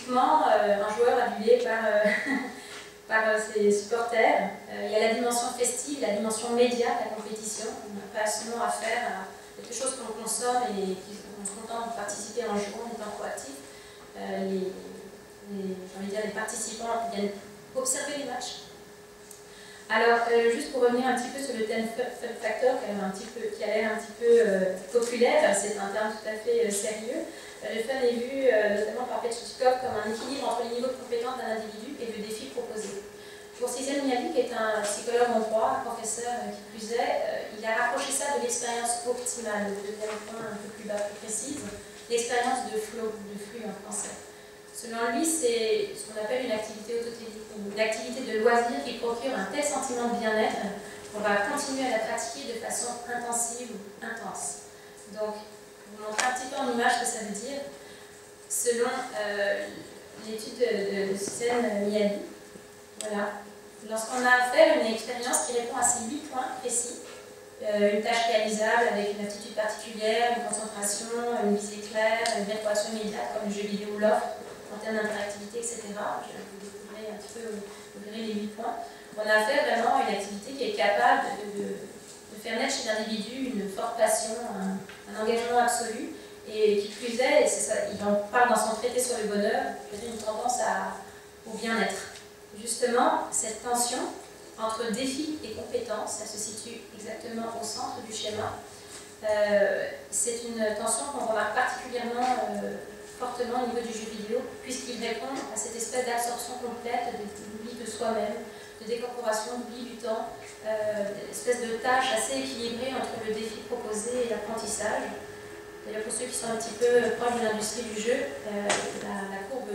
typiquement, un joueur adulé par ses supporters. Il y a la dimension festive, la dimension média de la compétition. On n'a pas seulement affaire à quelque chose qu'on consomme et qu'on se contente de participer en jouant, en étant proactif. Les participants viennent observer les matchs. Alors, juste pour revenir un petit peu sur le thème fun factor, qui a l'air un petit peu populaire, c'est un terme tout à fait sérieux. Le fun est vu notamment par Petchikov comme un équilibre entre les niveaux de compétence d'un individu et le défi proposé. Pour Cécile Miyabi, qui est un psychologue en droit, un professeur qui plus est, il a rapproché ça de l'expérience optimale, le deuxième point un peu plus bas, plus précise, l'expérience de flow, de flux en français. Selon lui, c'est ce qu'on appelle une activité autotélique, une activité de loisir qui procure un tel sentiment de bien-être qu'on va continuer à la pratiquer de façon intensive ou intense. Donc, pour vous montrer un petit peu en image ce que ça veut dire, selon l'étude de Cécile Miyabi, voilà. Lorsqu'on a à faire une expérience qui répond à ces 8 points précis, une tâche réalisable avec une aptitude particulière, une concentration, une visée claire, une rétroaction immédiate comme le jeu vidéo ou l'offre, en termes d'interactivité, etc. Je vais vous découvrir un petit peu, vous verrez les 8 points. On a affaire vraiment à une activité qui est capable de faire naître chez l'individu une forte passion, un engagement absolu, et qui plus est, c'est ça, il en parle dans son traité sur le bonheur, une tendance au bien-être. Justement, cette tension entre défi et compétence, ça se situe exactement au centre du schéma. C'est une tension qu'on remarque particulièrement fortement au niveau du jeu vidéo, puisqu'il répond à cette espèce d'absorption complète de l'oubli de soi-même, de décorporation, d'oubli du temps, espèce de tâche assez équilibrée entre le défi proposé et l'apprentissage. D'ailleurs, pour ceux qui sont un petit peu proches de l'industrie du jeu, la courbe,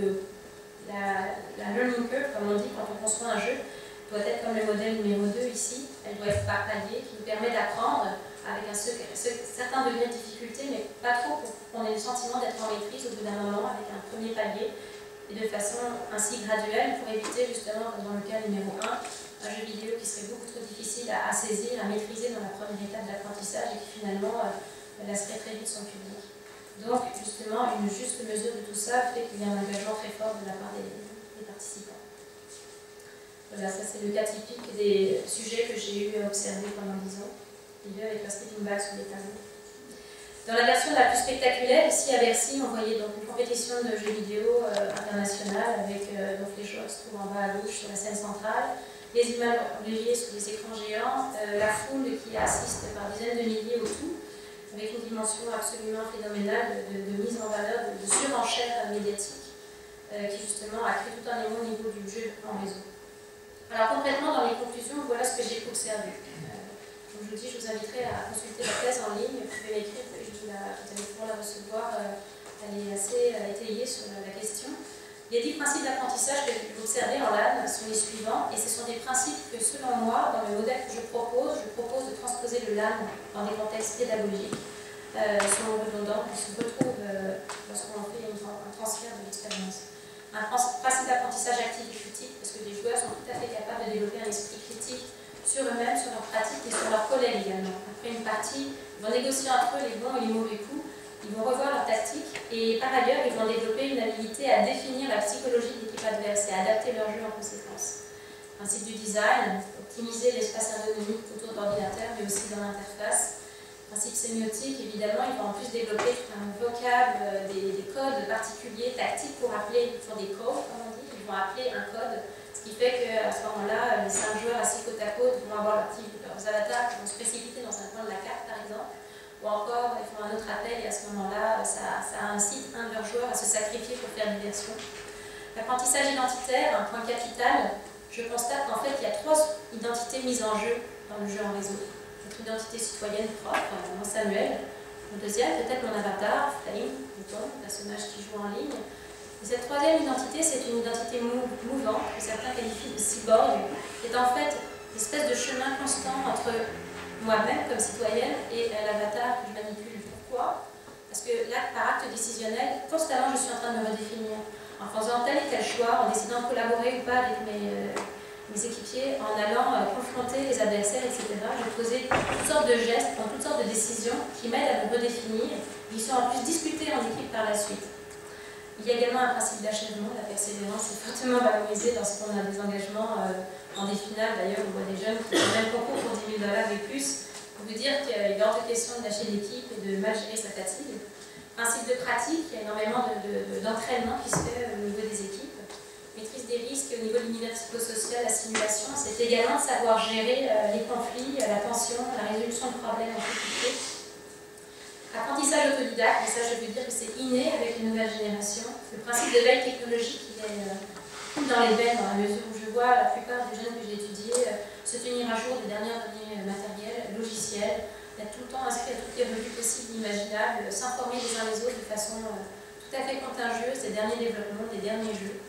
la learning curve, comme on dit quand on construit un jeu, doit être comme le modèle numéro 2 ici. Elle doit être par palier, qui nous permet d'apprendre avec un certain degré de difficulté, mais pas trop pour qu'on ait le sentiment d'être en maîtrise au bout d'un moment avec un premier palier, et de façon ainsi graduelle pour éviter justement, comme dans le cas numéro 1, un jeu vidéo qui serait beaucoup trop difficile à saisir, à maîtriser dans la première étape d'apprentissage et qui finalement lasserait très vite son public. Donc justement, une juste mesure de tout ça fait qu'il y a un engagement très fort de la part des participants. Voilà, ça c'est le cas typique des sujets que j'ai eu à observer pendant 10 ans. Avec un sleeping bag sous les tableaux. Dans la version la plus spectaculaire, ici à Bercy, on voyait donc une compétition de jeux vidéo internationale avec donc les joueurs se trouvent en bas à gauche sur la scène centrale, les images reliées sur des écrans géants, la foule qui assiste par dizaines de milliers au tout, avec une dimension absolument phénoménale de mise en valeur, de surenchère médiatique, qui justement a créé tout un émoi au niveau du jeu en réseau. Alors concrètement, dans les conclusions, voilà ce que j'ai observé. Comme je vous dis, je vous inviterai à consulter la thèse en ligne. Vous pouvez m'écrire, vous allez pouvoir la recevoir. Elle est assez étayée sur la question. Les 10 principes d'apprentissage que vous observez en LAN sont les suivants, et ce sont des principes que, selon moi, dans le modèle que je propose de transposer le LAN dans des contextes pédagogiques, selon redondants, qui se retrouvent lorsqu'on fait un transfert de l'expérience. Un principe d'apprentissage actif et critique, parce que les joueurs sont tout à fait capables de développer un esprit critique sur eux-mêmes, sur leurs pratiques et sur leurs collègues également. Après une partie, ils vont négocier entre eux les bons et les mauvais coups, ils vont revoir leur tactique et par ailleurs, ils vont développer une habilité à définir la psychologie de l'équipe adverse et à adapter leur jeu en conséquence. Principe du design, optimiser l'espace ergonomique autour d'ordinateurs mais aussi dans l'interface. Principe sémiotique, évidemment, ils vont en plus développer tout un vocable, des codes particuliers, tactiques pour appeler, pour des codes, comme on dit, ils vont appeler un code. Ce qui fait qu'à ce moment-là, les 5 joueurs assis côte à côte vont avoir leurs avatars qui vont se précipiter dans un coin de la carte, par exemple, ou encore ils font un autre appel et à ce moment-là, ça incite un de leurs joueurs à se sacrifier pour faire diversion. L'apprentissage identitaire, un point capital, je constate qu'en fait, il y a 3 identités mises en jeu dans le jeu en réseau. Notre identité citoyenne propre, mon Samuel. Le deuxième, peut-être mon avatar, Flame, le personnage qui joue en ligne. Et cette 3e identité, c'est une identité mouvante, que certains qualifient de cyborg, qui est en fait une espèce de chemin constant entre moi-même comme citoyenne et l'avatar que je manipule. Pourquoi? Parce que là, par acte décisionnel, constamment je suis en train de me redéfinir. En faisant tel et tel choix, en décidant de collaborer ou pas avec mes équipiers, en allant confronter les adversaires, etc. Je posais toutes sortes de gestes, toutes sortes de décisions qui m'aident à me redéfinir, qui sont en plus discutées en équipe par la suite. Il y a également un principe d'achèvement, la persévérance est fortement valorisée lorsqu'on a des engagements en des finales. D'ailleurs, on voit des jeunes qui font le même concours pour 10 000 $ et plus. Pour vous dire qu'il est hors de question de lâcher l'équipe et de mal gérer sa fatigue. Principe de pratique, il y a énormément d'entraînement qui se fait au niveau des équipes. Maîtrise des risques au niveau de l'univers psychosocial, la simulation, c'est également de savoir gérer les conflits, la tension, la résolution de problèmes compliqués. Apprentissage autodidacte, et ça je veux dire que c'est inné avec les nouvelles générations. Le principe de veille technologique, il est dans les veines, dans la mesure où je vois la plupart des jeunes que j'ai étudiés se tenir à jour des derniers matériels, logiciels, être tout le temps inscrit à toutes les revues possibles et imaginables, s'informer les uns les autres de façon tout à fait contagieuse des derniers développements, des derniers jeux.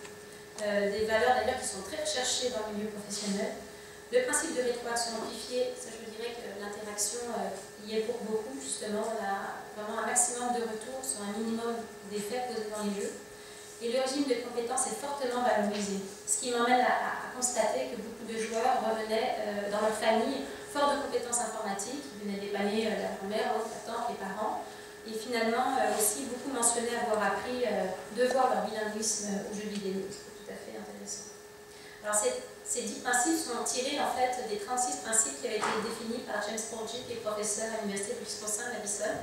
Des valeurs d'ailleurs qui sont très recherchées dans le milieu professionnel. Le principe de rétroaction amplifiée, ça je dirais que l'interaction y est pour beaucoup, justement, on a vraiment un maximum de retours sur un minimum d'effets posés dans les jeux. Et le régime de compétences est fortement valorisé, ce qui m'emmène à constater que beaucoup de joueurs revenaient dans leur famille forts de compétences informatiques, ils venaient dépanner la grand-mère, la tante, les parents, et finalement aussi beaucoup mentionnaient avoir appris de voir leur bilinguisme aux jeux vidéo, ce qui est tout à fait intéressant. Alors ces 10 principes sont tirés en fait des 36 principes qui avaient été définis par James Porgy, qui est professeur à l'Université du Wisconsin-Madison,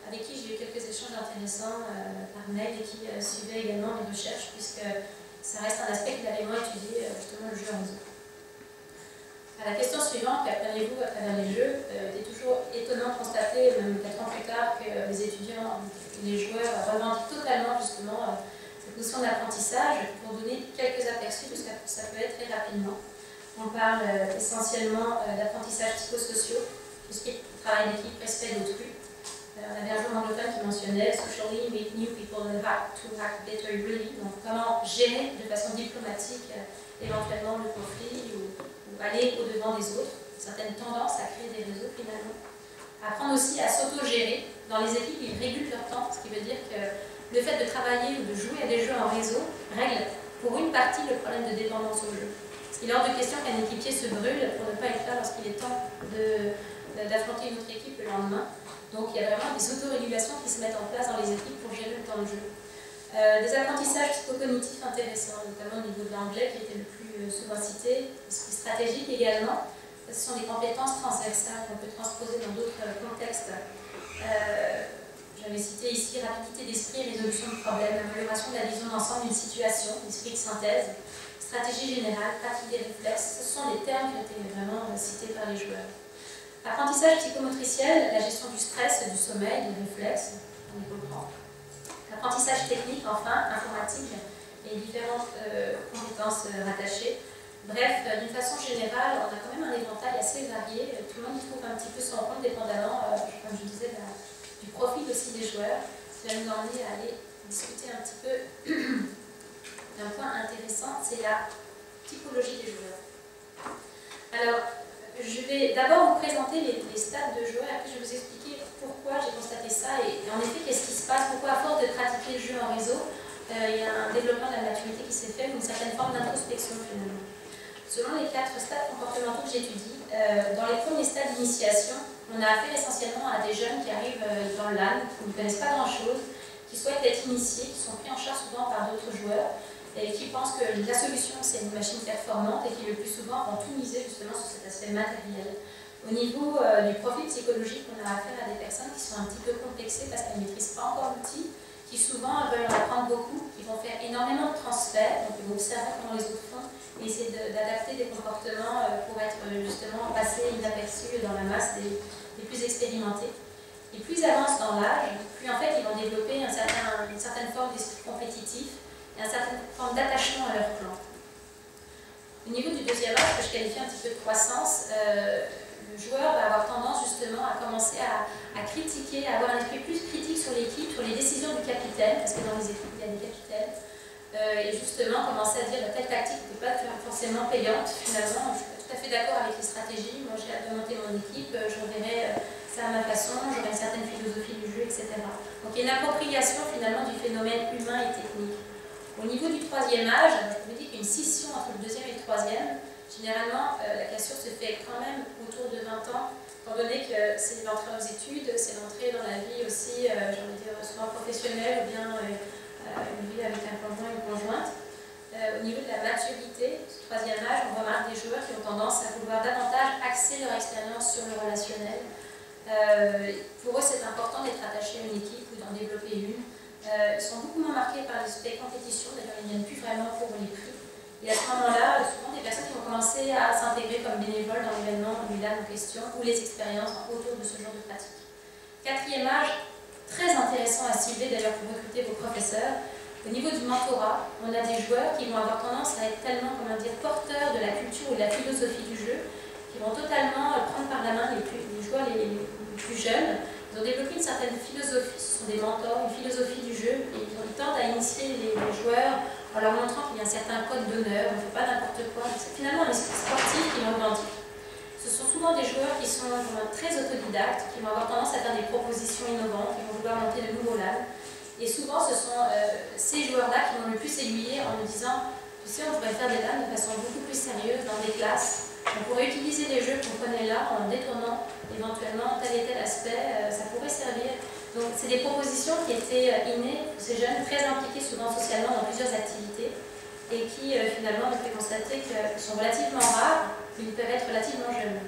avec qui j'ai eu quelques échanges intéressants par mail et qui suivait également mes recherches, puisque ça reste un aspect qu'il avait moins étudié, justement le jeu en réseau. À la question suivante, qu'apprenez-vous à travers les jeux, il est toujours étonnant de constater, même 4 ans plus tard, que les étudiants, les joueurs revendiquent totalement justement cette notion d'apprentissage. Pour donner quelques aperçus, parce que ça peut être très rapidement. On parle essentiellement d'apprentissage psychosociaux, tout ce qui est travail d'équipe, respect d'autrui. On avait un jour anglophone qui mentionnait socially meet new people and how to act better really. Donc comment gérer de façon diplomatique éventuellement le conflit ou aller au-devant des autres, certaines tendances à créer des réseaux finalement. Apprendre aussi à s'auto-gérer. Dans les équipes, ils régulent leur temps, ce qui veut dire que le fait de travailler ou de jouer à des jeux en réseau règle pour une partie le problème de dépendance au jeu. Parce qu'il est hors de question qu'un équipier se brûle pour ne pas être là lorsqu'il est temps d'affronter une autre équipe le lendemain. Donc il y a vraiment des autorégulations qui se mettent en place dans les équipes pour gérer le temps de jeu. Des apprentissages psychocognitifs intéressants, notamment au niveau de l'anglais qui était le plus souvent cité, l'esprit stratégique également. Ce sont des compétences transversales qu'on peut transposer dans d'autres contextes. J'avais cité ici rapidité d'esprit, résolution de problèmes, amélioration de la vision d'ensemble d'une situation, esprit de synthèse, stratégie générale, pratique des réflexes. Ce sont des termes qui ont été vraiment cités par les joueurs. Apprentissage psychomotriciel, la gestion du stress, du sommeil, des réflexes, on les comprend. Apprentissage technique, enfin, informatique et différentes compétences rattachées. Bref, d'une façon générale, on a quand même un éventail assez varié. Tout le monde y trouve un petit peu son compte, dépendamment, comme je disais, du profil aussi des joueurs. Ça va nous emmener à aller discuter un petit peu d'un point intéressant, c'est la typologie des joueurs. Alors, je vais d'abord vous présenter les stades de joueurs, et après je vais vous expliquer pourquoi j'ai constaté ça et en effet qu'est-ce qui se passe, pourquoi à force de pratiquer le jeu en réseau, il y a un développement de la maturité qui s'est fait, une certaine forme d'introspection finalement. Selon les 4 stades comportementaux que j'étudie, dans les premiers stades d'initiation, on a affaire essentiellement à des jeunes qui arrivent dans le LAN, qui ne connaissent pas grand-chose, qui souhaitent être initiés, qui sont pris en charge souvent par d'autres joueurs, et qui pensent que la solution c'est une machine performante et qui le plus souvent vont tout miser justement sur cet aspect matériel. Au niveau du profil psychologique, on a affaire à des personnes qui sont un petit peu complexées parce qu'elles ne maîtrisent pas encore l'outil, qui souvent veulent en apprendre beaucoup, qui vont faire énormément de transferts, donc ils vont observer comment les autres font et essayer d'adapter des comportements pour être justement passés inaperçus dans la masse des plus expérimentés. Et plus ils avancent dans l'âge, plus en fait ils vont développer une certaine forme d'esprit compétitif et une certaine forme d'attachement à leur clan. Au niveau du deuxième âge, que je qualifie un petit peu de croissance, le joueur va avoir tendance justement à commencer à critiquer, à avoir un esprit plus critique sur l'équipe, sur les décisions du capitaine, parce que dans les équipes il y a des capitaines, et justement commencer à dire telle tactique n'était pas forcément payante finalement. Je suis pas tout à fait d'accord avec les stratégies, moi j'ai hâte de monter mon équipe, je reverrai ça à ma façon, j'aurai une certaine philosophie du jeu, etc. Donc il y a une appropriation finalement du phénomène humain et technique. Au niveau du troisième âge, je vous dis qu'une scission entre le deuxième et le troisième, généralement la cassure se fait quand même autour de 20 ans, étant donné que c'est l'entrée aux études, c'est l'entrée dans la vie aussi, j'ai envie de dire, souvent professionnelle ou bien une vie avec un conjoint, une conjointe. Au niveau de la maturité, ce troisième âge, on remarque des joueurs qui ont tendance à vouloir davantage axer leur expérience sur le relationnel. Pour eux, c'est important d'être attaché à une équipe ou d'en développer une. Ils sont beaucoup moins marqués par l'aspect compétition, d'ailleurs ils ne viennent plus vraiment pour les prix. Et à ce moment-là, souvent des personnes qui vont commencer à s'intégrer comme bénévoles dans l'événement Mulan en question ou les expériences autour de ce genre de pratique. Quatrième âge, très intéressant à cibler d'ailleurs pour recruter vos professeurs. Au niveau du mentorat, on a des joueurs qui vont avoir tendance à être tellement, comment dire, porteurs de la culture ou de la philosophie du jeu, qui vont totalement prendre par la main les joueurs les plus jeunes. Ils ont développé une certaine philosophie, ce sont des mentors, une philosophie du jeu, et ils tendent à initier les joueurs en leur montrant qu'il y a un certain code d'honneur, on ne fait pas n'importe quoi. C'est finalement un esprit sportif qui est authentique. Ce sont souvent des joueurs qui sont très autodidactes, qui vont avoir tendance à faire des propositions innovantes, qui vont vouloir monter de nouveaux lames. Et souvent, ce sont ces joueurs-là qui m'ont le plus aiguillé en me disant, tu sais, on pourrait faire des lames de façon beaucoup plus sérieuse dans des classes. On pourrait utiliser les jeux qu'on connaît là en détournant éventuellement tel et tel aspect, ça pourrait servir. Donc, c'est des propositions qui étaient innées pour ces jeunes, très impliqués souvent socialement dans plusieurs activités et qui finalement me fait constater qu'ils sont relativement rares, ils peuvent être relativement jeunes.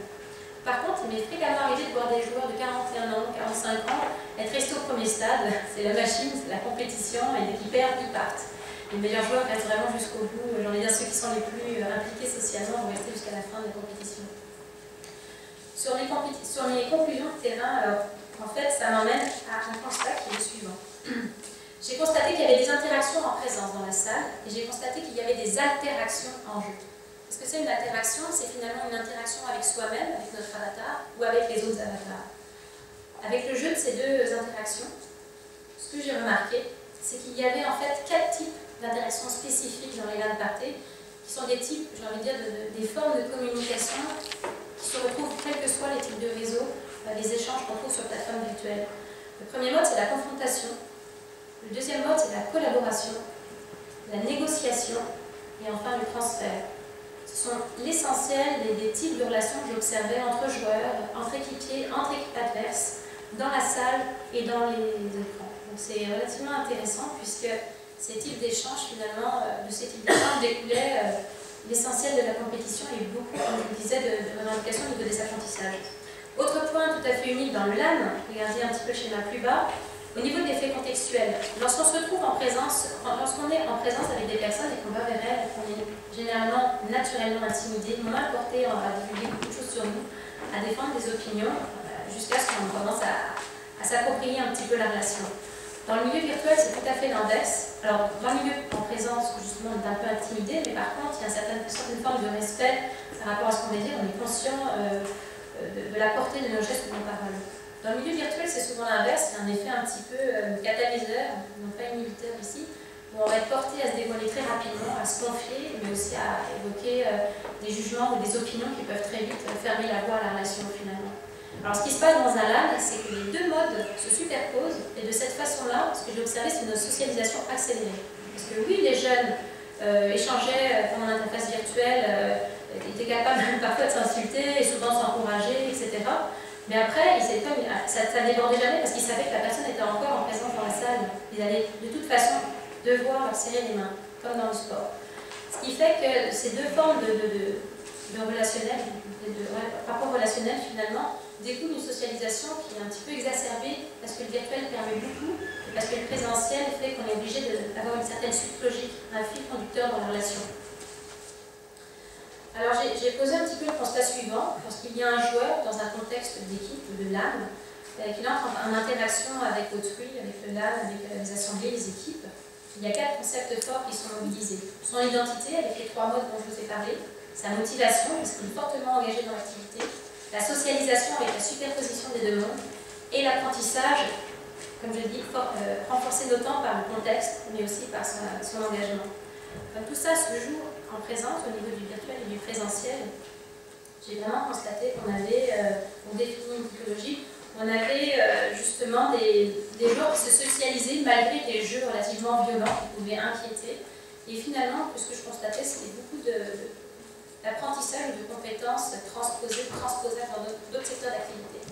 Par contre, il m'est fréquemment arrivé de voir des joueurs de 41 ans, 45 ans être restés au premier stade. C'est la machine, c'est la compétition, et dès qu'ils perdent, ils partent. Les meilleurs joueurs restent vraiment jusqu'au bout. J'en ai dire ceux qui sont les plus impliqués socialement vont rester jusqu'à la fin de la compétition. Sur les conclusions de terrain, alors, en fait, ça m'emmène à un constat qui est le suivant. J'ai constaté qu'il y avait des interactions en présence dans la salle, et j'ai constaté qu'il y avait des interactions en jeu. Qu'est-ce que c'est une interaction? C'est finalement une interaction avec soi-même, avec notre avatar, ou avec les autres avatars. Avec le jeu de ces deux interactions, ce que j'ai remarqué, c'est qu'il y avait en fait 4 types d'interactions spécifiques dans les LAN parties, qui sont des types, j'ai envie de dire, des formes de communication qui se retrouvent quels que soient les types de réseaux, les échanges qu'on trouve sur plateforme virtuelle. Le premier mode, c'est la confrontation. Le deuxième mode, c'est la collaboration, la négociation, et enfin le transfert. Ce sont l'essentiel des types de relations que j'observais entre joueurs, entre équipiers, entre équipes adverses, dans la salle et dans les écrans. Donc c'est relativement intéressant puisque ces types d'échanges, finalement, de ces types d'échanges découlaient l'essentiel de la compétition et beaucoup, comme je le disais, de revendication au niveau des apprentissages. Autre point tout à fait unique dans le LAN, regardez un petit peu le schéma plus bas, au niveau de l'effet contextuel, lorsqu'on se trouve en présence, lorsqu'on est en présence avec des personnes et qu'on va vers elles, on est généralement naturellement intimidé, moins porté à divulguer beaucoup de choses sur nous, à défendre des opinions, jusqu'à ce qu'on commence à s'approprier un petit peu la relation. Dans le milieu virtuel, c'est tout à fait l'inverse. Alors, dans le milieu en présence, justement, on est un peu intimidé, mais par contre, il y a une certaine forme de respect par rapport à ce qu'on va dire, on est conscient de la portée de nos gestes ou de nos paroles. Dans le milieu virtuel, c'est souvent l'inverse, c'est un effet un petit peu catalyseur, non pas inhibiteur ici, où on va être porté à se dévoiler très rapidement, à se confier, mais aussi à évoquer des jugements ou des opinions qui peuvent très vite fermer la voie à la relation finalement. Alors ce qui se passe dans un LAN, c'est que les deux modes se superposent, et de cette façon-là, ce que j'ai observé, c'est une socialisation accélérée. Parce que oui, les jeunes échangeaient pendant l'interface virtuelle, étaient capables parfois de s'insulter et souvent s'encourager, etc. Mais après, ça débordait jamais parce qu'ils savaient que la personne était encore en présence dans la salle. Ils allaient de toute façon devoir leur serrer les mains, comme dans le sport. Ce qui fait que ces deux formes de relationnel, de rapport relationnel finalement, découle d'une socialisation qui est un petit peu exacerbée parce que le virtuel permet beaucoup et parce que le présentiel fait qu'on est obligé d'avoir une certaine suite logique, un fil conducteur dans la relation. Alors j'ai posé un petit peu le constat suivant, lorsqu'il y a un joueur dans un contexte d'équipe ou de LAN, qu'il entre en interaction avec autrui, avec le LAN, avec les assemblées, les équipes, il y a 4 concepts forts qui sont mobilisés. Son identité, avec les 3 modes dont je vous ai parlé, sa motivation, parce qu'il est fortement engagé dans l'activité, la socialisation avec la superposition des deux mondes, et l'apprentissage, comme je dis, renforcé d'autant par le contexte, mais aussi par son engagement. Comme tout ça se joue en présence au niveau du virtuel et du présentiel, j'ai vraiment constaté qu'on avait, on définit une typologie, on avait justement des joueurs qui se socialisaient malgré des jeux relativement violents qui pouvaient inquiéter. Et finalement, ce que je constatais, c'était beaucoup d'apprentissage ou de compétences transposables dans d'autres secteurs d'activité.